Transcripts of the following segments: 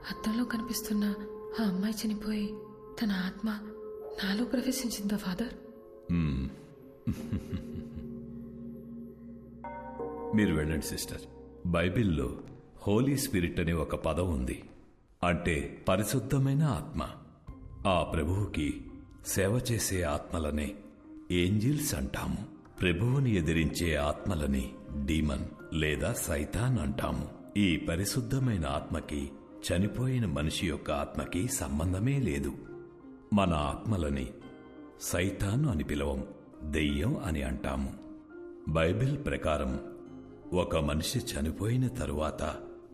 అద్దంలో కనిపిస్తున్న ఆ అమ్మాయి చనిపోయి తన ఆత్మ నాలో ప్రవేశించిందా ఫాదర్? మీరు వెళ్ళండి సిస్టర్. బైబిల్లో హోలీ స్పిరిట్ అనే ఒక పదం ఉంది, అంటే పరిశుద్ధమైన ఆత్మ. ఆ ప్రభువుకి సేవ చేసే ఆత్మలనే ఏంజిల్స్ అంటాము. ప్రభువుని ఎదిరించే ఆత్మలని డీమన్ లేదా సైతాన్ అంటాము. ఈ పరిశుద్ధమైన ఆత్మకి చనిపోయిన మనిషి యొక్క ఆత్మకి సంబంధమే లేదు. మన ఆత్మలని సైతాన్ అని పిలవం, దెయ్యం అని అంటాము. బైబిల్ ప్రకారం ఒక మనిషి చనిపోయిన తరువాత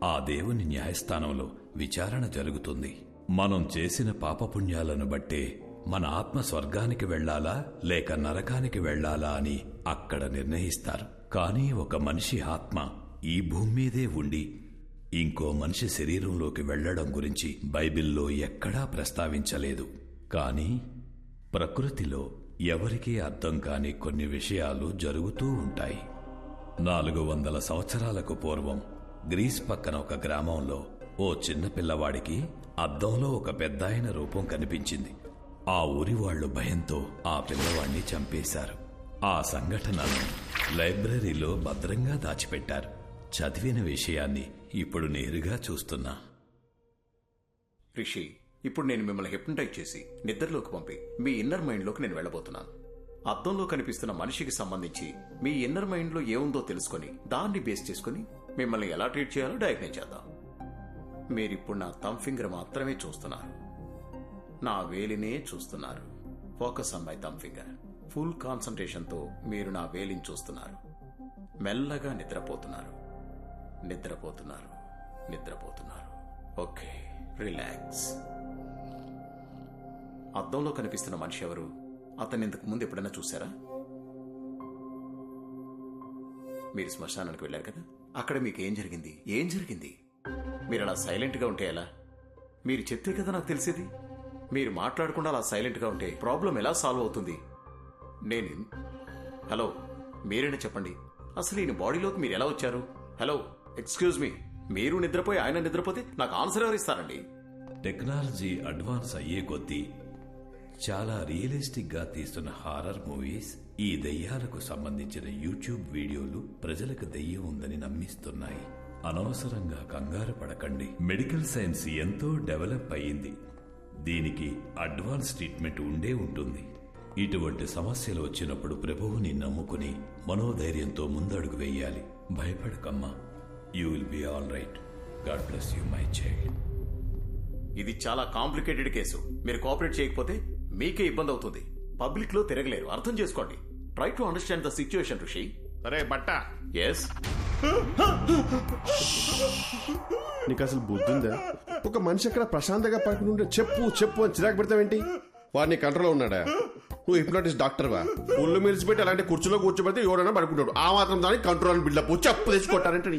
ఆ దేవుని న్యాయస్థానంలో విచారణ జరుగుతుంది. మనం చేసిన పాపపుణ్యాలను బట్టే మన ఆత్మ స్వర్గానికి వెళ్లాలా లేక నరకానికి వెళ్లాలా అని అక్కడ నిర్ణయిస్తారు. కానీ ఒక మనిషి ఆత్మ ఈ భూమి మీదే ఉండి ఇంకో మనిషి శరీరంలోకి వెళ్లడం గురించి బైబిల్లో ఎక్కడా ప్రస్తావించలేదు. కానీ ప్రకృతిలో ఎవరికీ అర్థం కాని కొన్ని విషయాలు జరుగుతూ ఉంటాయి. 400 సంవత్సరాలకు పూర్వం గ్రీస్ పక్కన ఒక గ్రామంలో ఓ చిన్న పిల్లవాడికి అద్దంలో ఒక పెద్దాయన రూపం కనిపించింది. ఆ ఊరి వాళ్లు భయంతో ఆ పిల్లవాడిని చంపేశారు. ఆ సంఘటనను లైబ్రరీలో భద్రంగా దాచిపెట్టారు. చదివిన విషయాన్ని ఇప్పుడు నేరుగా చూస్తున్నా. రిషి, ఇప్పుడు నేను మిమ్మల్ని హిప్నటైజ్ చేసి నిద్రలోకి పంపి మీ ఇన్నర్ మైండ్లోకి నేను వెళ్ళబోతున్నాను. అద్దంలో కనిపిస్తున్న మనిషికి సంబంధించి మీ ఇన్నర్ మైండ్లో ఏముందో తెలుసుకుని దాన్ని బేస్ చేసుకుని మిమ్మల్ని ఎలా ట్రీట్ చేయాలో డయాగ్నైజ్ చేద్దాం. మీరిప్పుడు నా థంబ్ ఫింగర్ మాత్రమే చూస్తున్నారు, నా వేలినే చూస్తున్నారు. Focus on my thumb finger. Full కాన్సంట్రేషన్తో మీరు నా వేలిని చూస్తున్నారు. మెల్లగా నిద్రపోతున్నారు, నిద్రపోతున్నారు, నిద్రపోతున్నారు. Okay, relax. అద్దంలో కనిపిస్తున్న మనిషి ఎవరు? అతన్ని ఇంతకు ముందు ఎప్పుడైనా చూసారా? మీరు శ్మశానానికి వెళ్ళారు కదా, అక్కడ మీకు ఏం జరిగింది? ఏం జరిగింది? మీరు అలా సైలెంట్గా ఉంటే ఎలా? మీరు చెప్తే కదా నాకు తెలిసేది. మీరు మాట్లాడకుండా అలా సైలెంట్గా ఉంటే ప్రాబ్లం ఎలా సాల్వ్ అవుతుంది? హలో, మీరైనా చెప్పండి, అసలు ఈయన బాడీలోకి మీరు ఎలా వచ్చారు? హలో, ఎక్స్క్యూజ్ మీ, మీరు నిద్రపోయి ఆయన నిద్రపోతే నాకు ఆన్సర్ ఎవరు ఇస్తారండి? టెక్నాలజీ అడ్వాన్స్ అయ్యే కొద్దీ చాలా రియలిస్టిక్ గా తీస్తున్న హారర్ మూవీస్, ఈ దెయ్యాలకు సంబంధించిన యూట్యూబ్ వీడియోలు ప్రజలకు దెయ్యం ఉందని నమ్మిస్తున్నాయి. అనవసరంగా కంగారు పడకండి. మెడికల్ సైన్స్ ఎంతో డెవలప్ అయ్యింది. దీనికి అడ్వాన్స్ ట్రీట్మెంట్ ఉండే ఉంటుంది. ఇటువంటి సమస్యలు వచ్చినప్పుడు ప్రభువుని నమ్ముకుని మనోధైర్యంతో ముందడుగు వేయాలి. భయపడకమ్మా, you will be all right. God bless you my child. ఇది చాలా కాంప్లికేటెడ్ కేసు. మీరు కోఆపరేట్ చేయకపోతే మీకే ఇబ్బంది అవుతుంది. పబ్లిక్ లో తిరగలేరు, అర్థం చేసుకోండి. Try to understand the situation ఋషి. అరే బట్ట, ఎస్, నీకు అసలు బుద్ధి ఉందా? ఒక మనిషి అక్కడ ప్రశాంతంగా పడుకుని ఉంటే చెప్పు చెప్పు అని చిరాకు పెడతావేంటి? వాడిని కంట్రోల్లో ఉన్నాడా? నువ్వు హిప్నోటిస్ట్ డాక్టర్వా? ఒళ్ళు మిరిచిపెట్టి అలాంటి కుర్చీలో కూర్చోబెడితే ఎవరైనా పడుకుంటాడు. ఆ మాత్రం దానికి కంట్రోల్ బిల్డప్ చెప్పు తెచ్చుకుంటారంటే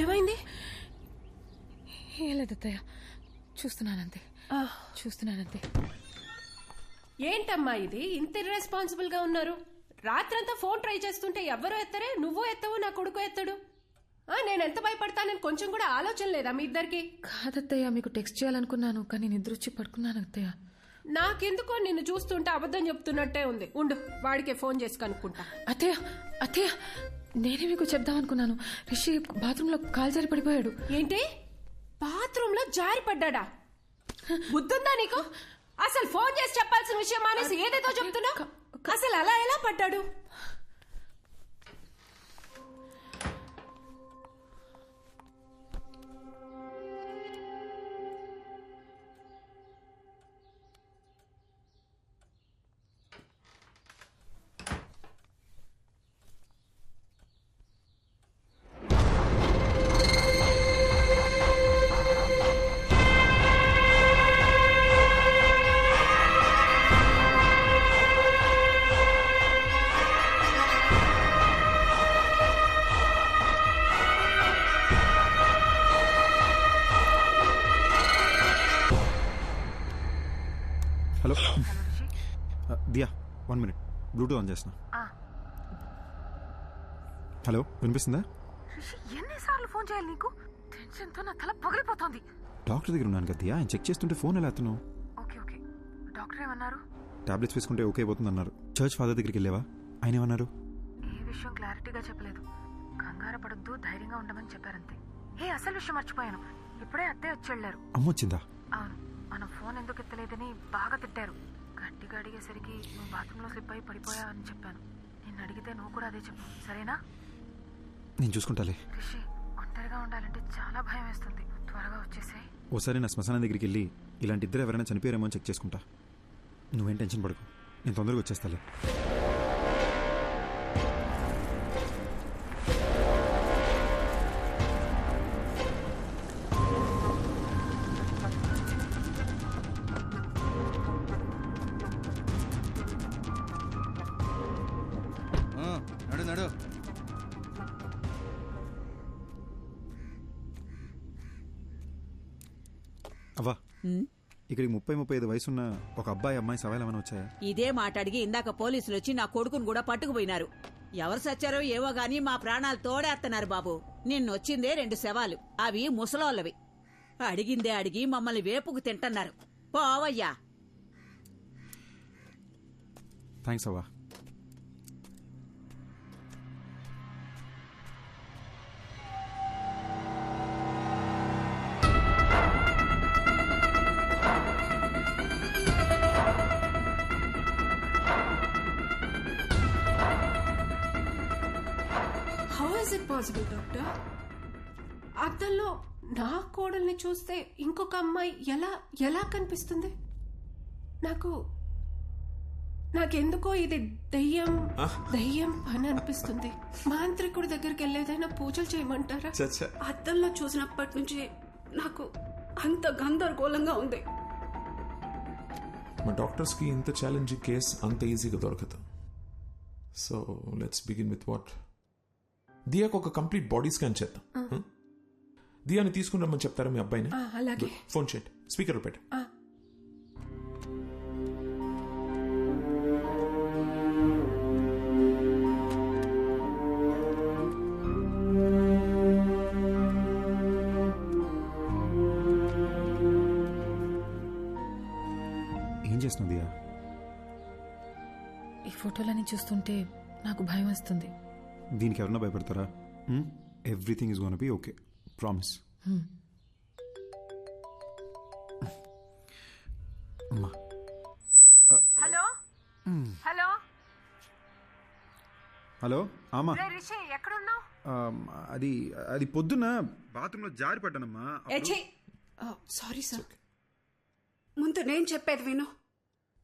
ఏమైంది? ఏం లేదత్తయ్య, చూస్తున్నానంతే. ఏంటమ్మా ఇది, ఇంత ఇర్రెస్పాన్సిబుల్ గా ఉన్నారు? రాత్రంతా ఫోన్ ట్రై చేస్తుంటే ఎవ్వరూ ఎత్తరే, నువ్వు ఎత్తవు, నా కొడుకు ఎత్తడు. నేను ఎంత భయపడతానని కొంచెం కూడా ఆలోచన లేదా మీ ఇద్దరికి? కాదత్తయ్య, మీకు టెక్స్ట్ చేయాలనుకున్నాను కానీ నిద్రొచ్చి పడుకున్నాను అత్తయ్య. నాకెందుకో నిన్ను చూస్తుంటే అబద్ధం చెప్తున్నట్టే ఉంది. ఉండు, వాడికే ఫోన్ చేసి కనుక్కుంటా. అత్తయ్య, నేనే మీకు చెప్దామనుకున్నాను. రిషి బాత్రూంలో కాలు జారి పడిపోయాడు. ఏంటి, బాత్రూమ్ లో జారి పడ్డా? బుద్ధుందా నీకు? అసలు ఫోన్ చేసి చెప్పాల్సిన విషయం మానేసి ఏదేదో చెప్తున్నా. అసలు అలా ఎలా పడ్డాడు? బ్లూటూత్ ఆన్ చేస్తున్నా. హలో, వినిపిస్తుందా? ఎన్నిసార్లు ఫోన్ చేయాలి నీకు? టెన్షన్తో నా తల పగిలిపోతుంది. డాక్టర్ దగ్గర ఉన్నాను కదా, ఆయన చెక్ చేస్తుంటే ఫోన్ ఎలా ఎత్తున్నావు? ఓకే ఓకే, డాక్టర్ ఏమన్నారు? టాబ్లెట్స్ వేసుకుంటే ఓకే అయిపోతుంది అన్నారు. చర్చ్ ఫాదర్ దగ్గరికి వెళ్ళావా? ఆయన ఏమన్నారు? ఏ విషయం క్లారిటీగా చెప్పలేదు. కంగారు పడొద్దు, ధైర్యంగా ఉండమని చెప్పారంతే. అసలు విషయం మర్చిపోయాను. ఇప్పుడే అత్తయ్య వచ్చి వెళ్ళారు. అమ్మ వచ్చిందా? అవును, మనం ఫోన్ ఎందుకు ఎత్తలేదని బాగా తిట్టారు. గట్టిగా అడిగేసరికి నువ్వు బాత్రూంలో స్లిప్ అయి పడిపోయావని చెప్పాను. నిన్ను అడిగితే నువ్వు కూడా అదే చెప్పు, సరేనా? నేను చూసుకుంటాలే. రిషి, ఒంటరిగా ఉండాలంటే చాలా భయం వేస్తుంది. త్వరగా వచ్చేసాయి. ఓసారి నా శ్మశానం దగ్గరికి వెళ్ళి ఇలాంటి ఇద్దరు ఎవరైనా చనిపోయారేమో అని చెక్ చేసుకుంటా. నువ్వేం టెన్షన్ పడకు, నేను తొందరగా వచ్చేస్తాలే. నడు నడు. అవ్వా, ఇక్కడికి 30-35 వయసున్న ఒక అబ్బాయి అమ్మాయి సవాలు ఏమైనా వచ్చాయా? ఇదే మాట అడిగి ఇందాక పోలీసులు వచ్చి నా కొడుకును కూడా పట్టుకుపోయినారు. ఎవరు సచ్చారో ఏవో గాని మా ప్రాణాలు తోడేస్తున్నారు బాబు. నిన్నొచ్చిందే 2 శవాలు, అవి ముసలోళ్ళవి. అడిగిందే అడిగి మమ్మల్ని వేపుకు తింటున్నారు. పోవయ్యా. థ్యాంక్స్ అవ్వా. How is it possible doctor? అద్దంలో నా కోడల్ని చూస్తే ఇంకొక అమ్మాయి ఎలా ఎలా కనిపిస్తుంది? నాకెందుకో ఇది దయ్యం పని అనిపిస్తుంది. మాంత్రికుడి దగ్గరికి వెళ్ళేదైనా పూజలు చేయమంటారా? అద్దంలో చూసినప్పటి నుంచి నాకు అంత గందరగోళంగా ఉంది. మా డాక్టర్స్కి ఇంత ఛాలెంజింగ్ కేస్ అంత ఈజీగా దొరకదు. So let's begin with what. దియాకు ఒక కంప్లీట్ బాడీ స్కాన్ చేద్దాం. దియాని తీసుకుని రమ్మని చెప్తారా మీ అబ్బాయిని? అలాగే. ఫోన్ చేయండి, స్పీకర్ పెట్టు. ఏం చేస్తున్నావు దియా? ఈ ఫోటోలని చూస్తుంటే నాకు భయం వస్తుంది. దీనికి ఎవరన్నా భయపడతారా? Everything is gonna be okay, promise. అమ్మా. హలో హలో హలో అమ్మా. రిషి, ఎక్కడున్నావు? అది పొద్దున్న బాత్రూంలో జారి పడ్డానమ్మా. Sorry sir. ముందు నేను చెప్పేది విను.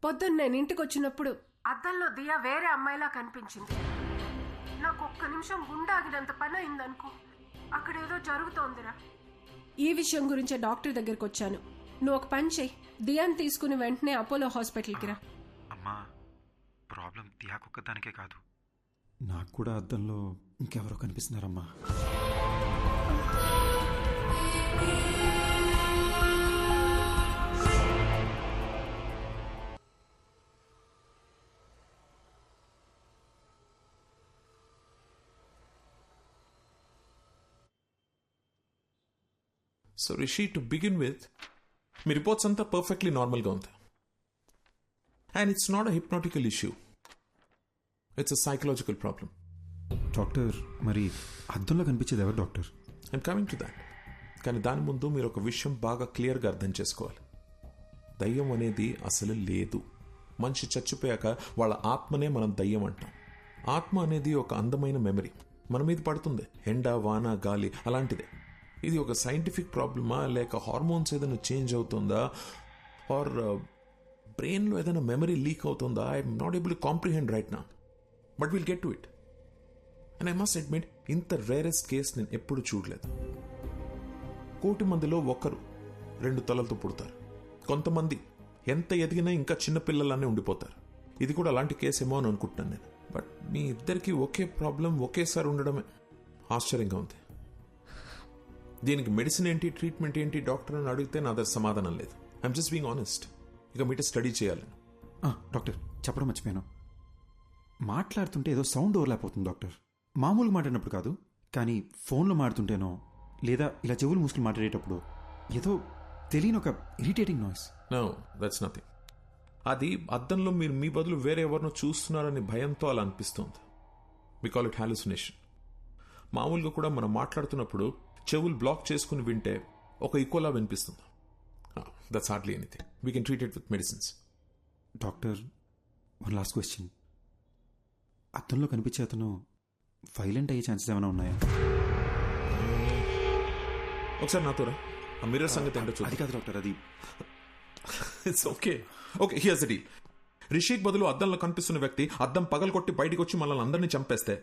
పొద్దున్న నేను ఇంటికి వచ్చినప్పుడు అద్దంలో దియా వేరే అమ్మాయిలా కనిపించింది. నాకు ఒక్క నిమిషం గుండాగినంత పని అయిందనుకో. అక్కడ ఏదో జరుగుతోందిరా. ఈ విషయం గురించే డాక్టర్ దగ్గరికి వచ్చాను. నువ్వు ఒక పని చెయ్యి, దియాని తీసుకుని వెంటనే అపోలో హాస్పిటల్కి రా. అమ్మా, ప్రాబ్లం దియాకొక్కదానికే కాదు, నాకు కూడా అద్దంలో ఇంకెవరో కనిపిస్తున్నారమ్మా. So Rishi, to begin with, మీ రిపోర్ట్స్ అంతా పర్ఫెక్ట్లీ నార్మల్గా ఉంది. And it's not a hypnotical issue, it's a psychological problem. Doctor, మరి అద్దంలో కనిపించేది ఎవరు doctor? I'm coming to that. కానీ దాని ముందు మీరు ఒక విషయం బాగా క్లియర్గా అర్థం చేసుకోవాలి. దయ్యం అనేది అసలు లేదు. మనిషి చచ్చిపోయాక వాళ్ళ ఆత్మనే మనం దయ్యం అంటాం. ఆత్మ అనేది ఒక అందమైన మెమరీ, మన మీద పడుతుంది, ఎండ, వాన, గాలి అలాంటిదే. ఇది ఒక సైంటిఫిక్ ప్రాబ్లమా, లేక హార్మోన్స్ ఏదైనా చేంజ్ అవుతుందా, ఆర్ బ్రెయిన్లో ఏదైనా మెమరీ లీక్ అవుతుందా? I'm not able to comprehend right now, but will get to it. And I must admit, ఇంత రేరెస్ట్ కేస్ నేను ఎప్పుడు చూడలేదు. 1,000,000 మందిలో 1-2 తలలతో పుడతారు. కొంతమంది ఎంత ఎదిగినా ఇంకా చిన్నపిల్లలానే ఉండిపోతారు. ఇది కూడా అలాంటి కేసు ఏమో అని అనుకుంటున్నాను నేను. బట్ మీ ఇద్దరికి ఒకే ప్రాబ్లం ఒకేసారి ఉండడమే ఆశ్చర్యంగా ఉంది. దీనికి మెడిసిన్ ఏంటి, ట్రీట్మెంట్ ఏంటి డాక్టర్ అని అడిగితే నా దగ్గర సమాధానం లేదు. I'm just being honest. ఇక మీట స్టడీ చేయాలి. డాక్టర్, చెప్పడం మర్చిపోయాను. మాట్లాడుతుంటే ఏదో సౌండ్ ఓవర్లాప్ అవుతుంది డాక్టర్. మామూలుగా మాట్లాడినప్పుడు కాదు, కానీ ఫోన్లో మాట్లాడుతుంటేనో లేదా ఇలా చెవులు మూసుకుని మాట్లాడేటప్పుడు ఏదో తెలియని ఒక irritating noise. No, that's nothing. అది అద్దంలో మీరు మీ బదులు వేరే ఎవరినో చూస్తున్నారని భయంతో అలా అనిపిస్తుంది. We call it hallucination. మామూలుగా కూడా మనం మాట్లాడుతున్నప్పుడు చెవులు బ్లాక్ చేసుకుని వింటే ఒక ఈక్వలా వినిపిస్తుంది. That's hardly anything. We can treat it with medicines. Doctor, one last question. అద్దంలో కనిపించే అతను వైలెంట్ అయ్యే ఛాన్సెస్ ఏమైనా ఉన్నాయా? ఒకసారి నాతో రా. ఆ మిర్రర్ సంగతి ఏంటో చూద్దాం. అది కాదు డాక్టర్, అది it's okay. Okay, here's the deal. Rishik బదులు అద్దంలో కనిపిస్తున్న వ్యక్తి అద్దం పగలగొట్టి బయటికి వచ్చి మనల్ని అందరినీ చంపేస్తే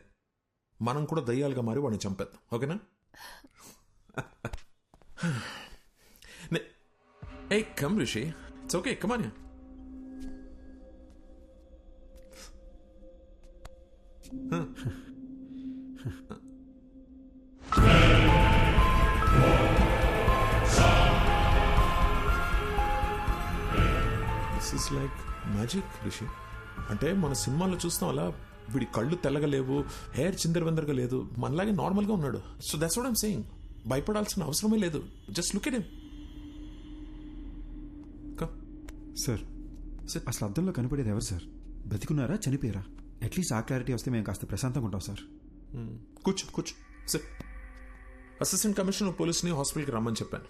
మనం కూడా దయ్యాలుగా మారి వాడిని చంపేద్దాం. ఓకేనా? ఏ come Rishi, it's okay, come on. This is like magic Rishi. అంటే మన సినిమాల్లో చూస్తాం అలా వీడి కళ్ళు తెల్లగలేవు, హెయిర్ చిందరవందరగా లేదు, మనలాగే నార్మల్గా ఉన్నాడు. So that's what I'm saying. భయపడాల్సిన అవసరమే లేదు. Just look at him. Sir, అసలు అద్దంలో కనపడేది ఎవరు సార్? బతికున్నారా, చనిపోయారా? అట్లీస్ట్ ఆ క్లారిటీ వస్తే మేము కాస్త ప్రశాంతంగా ఉంటాం సార్. కూర్చో కూర్చో సార్. అసిస్టెంట్ కమిషనర్ పోలీస్ని హాస్పిటల్కి రమ్మని చెప్పాను.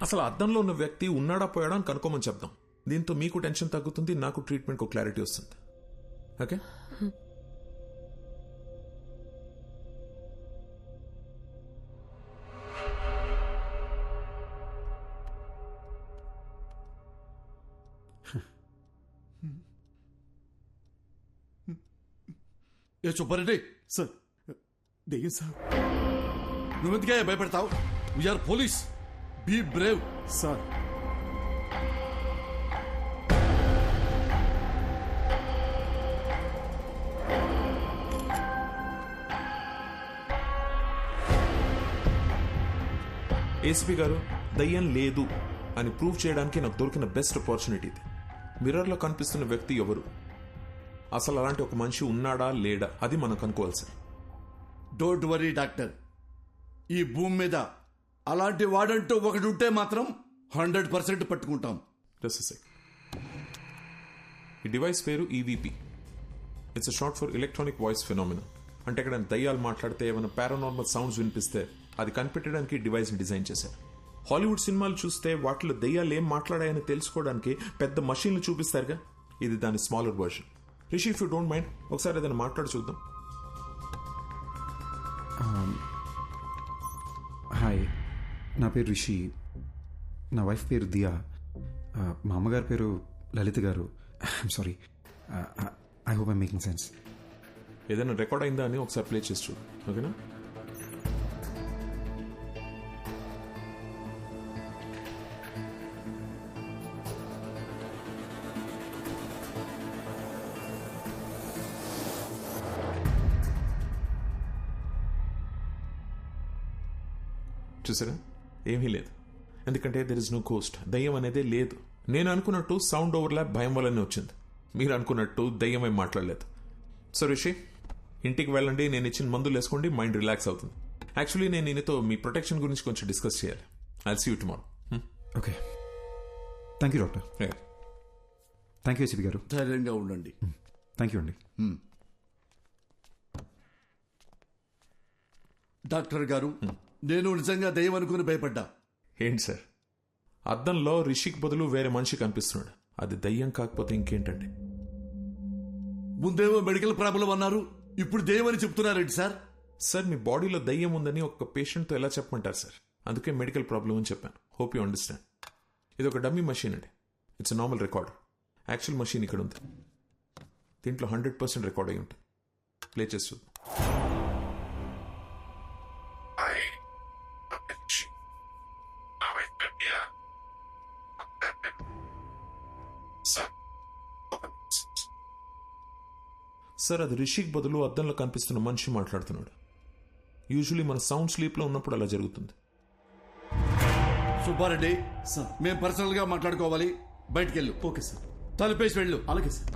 అసలు అద్దంలో ఉన్న వ్యక్తి ఉన్నాడా పోయాడా అని కనుక్కోమని చెప్దాం. దీంతో మీకు టెన్షన్ తగ్గుతుంది, నాకు ట్రీట్మెంట్కి క్లారిటీ వస్తుంది. ఓకే? ఏ సుబ్బారెడ్డి సార్, దెయ్యం సార్. నువ్వెందుకే భయపడతావు? We're police. Be brave. Sir, ACP గారు, దయ్యం లేదు అని ప్రూవ్ చేయడానికి నాకు దొరికిన బెస్ట్ ఆపర్చునిటీ ఇది. మిర్రర్లో కనిపిస్తున్న వ్యక్తి ఎవరు, అసలు అలాంటి ఒక మనిషి ఉన్నాడా లేడా, అది మనం కనుక్కోవాల్సింది. Don't worry doctor. ఈ భూమి మీద అలాంటి వాడంటూ ఒకటి ఉంటే మాత్రం 100% పట్టుకుంటాం. ఈ డివైస్ పేరు EVP. It's short for electronic voice phenomena. అంటే ఇక్కడ దయ్యాలు మాట్లాడితే ఏమైనా పారానార్మల్ సౌండ్స్ వినిపిస్తే అది కనిపెట్టడానికి డివైస్ని డిజైన్ చేశారు. హాలీవుడ్ సినిమాలు చూస్తే వాటిలో దయ్యాలు ఏం మాట్లాడాయని తెలుసుకోవడానికి పెద్ద మషీన్లు చూపిస్తారుగా, ఇది దాని smaller version. Rishi, if you don't mind ఒకసారి ఏదైనా మాట్లాడి చూద్దాం. హాయ్, నా పేరు రిషి. నా వైఫ్ పేరు దియా. మా అమ్మగారి పేరు లలిత గారు. I'm sorry. I hope I'm making sense. ఏదైనా రికార్డ్ అయిందా అని ఒకసారి ప్లే చేసి చూడు. ఓకేనా? చూసారా, ఏమీ లేదు. ఎందుకంటే దెర్ ఇస్ నో కోస్ట్. దయ్యం అనేదే లేదు. నేను అనుకున్నట్టు సౌండ్ ఓవర్లాప్ భయం వల్లనే వచ్చింది. మీరు అనుకున్నట్టు దయ్యం ఏం మాట్లాడలేదు. సో రిషి, ఇంటికి వెళ్ళండి, నేను ఇచ్చిన మందులు వేసుకోండి, మైండ్ రిలాక్స్ అవుతుంది. యాక్చువల్లీ నేను ఈయనతో మీ ప్రొటెక్షన్ గురించి కొంచెం డిస్కస్ చేయాలి. I'll see you tomorrow. Okay, thank you doctor. Thank you ACP గారు. ధైర్యంగా ఉండండి. థ్యాంక్ యూ అండి. డాక్టర్ గారు, నేను నిజంగా దయ్యం అనుకుని భయపడ్డా. ఏంటి సార్, అద్దంలో రిషిక్ బదులు వేరే మనిషి కనిపిస్తున్నాడు. అది దయ్యం కాకపోతే ఇంకేంటండి? ముందేమో మెడికల్ ప్రాబ్లం అన్నారు, ఇప్పుడు దయ్యం అని చెప్తున్నారేంటి సార్? సార్, మీ బాడీలో దయ్యం ఉందని ఒక పేషెంట్తో ఎలా చెప్పమంటారు సార్? అందుకే మెడికల్ ప్రాబ్లం అని చెప్పాను. Hope you understand. ఇది ఒక డమ్మీ మషీన్ అండి. It's normal recorder. Actual machine ఇక్కడ ఉంది. దీంట్లో 100% రికార్డ్ అయి ఉంటుంది. ప్లే చేసి చూద్దాం. సార్, అది రిషిక్ బదులు అద్దంలో కనిపిస్తున్న మనిషి మాట్లాడుతున్నాడు. యూజువలీ మన సౌండ్ స్లీప్లో ఉన్నప్పుడు అలా జరుగుతుంది. సుబ్బారెడ్డి సార్, మేము పర్సనల్ గా మాట్లాడుకోవాలి. బయటికి వెళ్ళు. Okay sir. తలుపేసి వెళ్ళు. అలాగే సార్.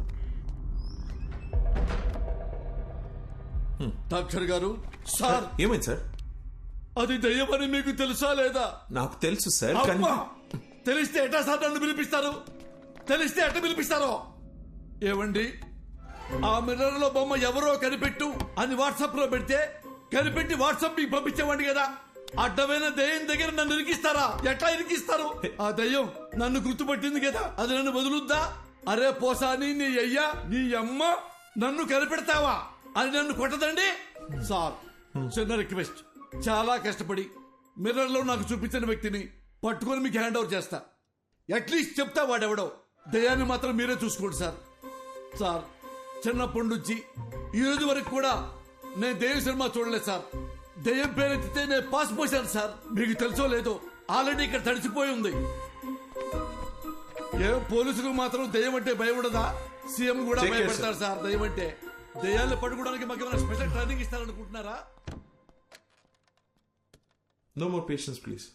డాక్టర్ గారు సార్ ఏమైంది సార్? అది దయ్యమని మీకు తెలుసా లేదా? నాకు తెలుసు సార్, కానీ అమ్మా! తెలిస్తే ఎట్టా సార్ నన్ను పిలిపిస్తారు? తెలిస్తే ఎట్ట పిలిపిస్తారో? ఏవండి, ఆ మిర్రర్ లో బొమ్మ ఎవరో కనిపెట్టు అని వాట్సాప్ లో పెడితే కనిపెట్టి వాట్సాప్ మీకు పంపించేవాడి కదా. అడ్డమైన దయ్యం దగ్గర నన్ను ఇరికిస్తారా? ఎట్లా ఇరికిస్తారు? ఆ దయ్యం నన్ను గుర్తుపట్టింది కదా, అది నన్ను వదులుద్దా? అరే పోసాని, నీ అయ్యా నీ అమ్మ నన్ను కనిపెడతావా అని నన్ను కొట్టదండి. సార్, చిన్న రిక్వెస్ట్, చాలా కష్టపడి మిర్రర్ లో నాకు చూపించిన వ్యక్తిని పట్టుకొని మీకు హ్యాండ్ ఓవర్ చేస్తా. అట్లీస్ట్ చెప్తా వాడెవడో. దయాన్ని మాత్రం మీరే చూసుకోండి సార్. సార్, చిన్నప్పటి నుంచి ఈ రోజు వరకు కూడా నేను దెయ్యం సినిమా చూడలేదు సార్. దెయ్యం పేరెత్తితే నేను పాస్ పోసాను సార్. మీకు తెలుసో లేదో, ఆల్రెడీ ఇక్కడ తడిచిపోయి ఉంది. ఏ పోలీసులకు మాత్రం దెయ్యం అంటే భయం ఉండదా? సీఎం కూడా Take care, భయపడతారు సార్ దెయ్యం అంటే. దెయ్యాలు పట్టుకోవడానికి మాకు ఏమైనా స్పెషల్ ట్రైనింగ్ ఇస్తారనుకుంటున్నారా? No more patience please.